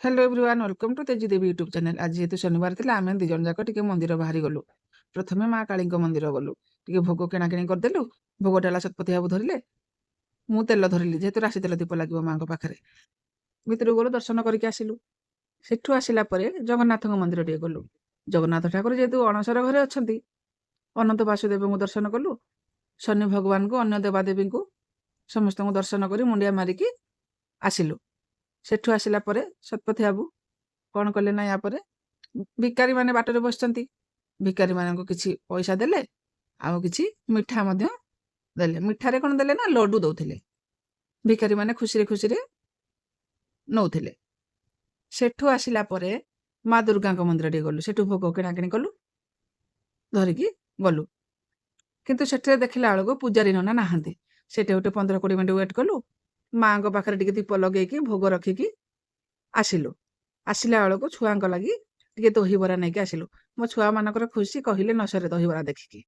Hello everyone welcome to तेजी देवी YouTube channel. आज जेहेतु शनिवार थिला आमे दी जन जाक टिके मंदिर बाहरी गलु। प्रथमे माँ काली मंदिर गलु, टिके भोग किणाकिणी करदेलु। भोग डाला शतपथी बाबू धरिले, मु तेल धरिली जेहेतु राशि तेल दीप लगे माँ पाखे। भितर गलु दर्शन करके आसिलु। सेठु आसिला परे जगन्नाथ मंदिर टिके गलु। जगन्नाथ ठाकुर जेहेतु अणसर घरे अछंती, अनंत वासुदेव को दर्शन कलु। शनि भगवान को अन्य देवादेवी को समस्त दर्शन करी मुंडिया मारिकी आसिलु। सेठु आसिला परे शतपथी बाबू कौन कले ना या परे भिकारी माने बाटरे बसचंती। भिकारी माननको किछि पैसा देले, आउ किछि मिठा मध्य देले। मिठारे कौन देले ना लड्डू दौथिले। भिकारी माने खुशी रे नौथिले। सेठु आसिला परे माँ दुर्गा मंदिर टे गलु। सेठु भोग किणाकिणी कलु धरिकी गलु। किंतु सेठे देखिला बेलको पूजारी नना नाहांती। सेठे गोटे 15-20 मिनिट वेट कलु। माँ पाखे टिके दीप लगे भोग रखिकी आसिलु। आसिला बेलको छुआंक लगी टिके दहीबरा नहीं आसिलु। मो छुआ मानकर खुशी कहले न सरे दहीबरा देखिकी।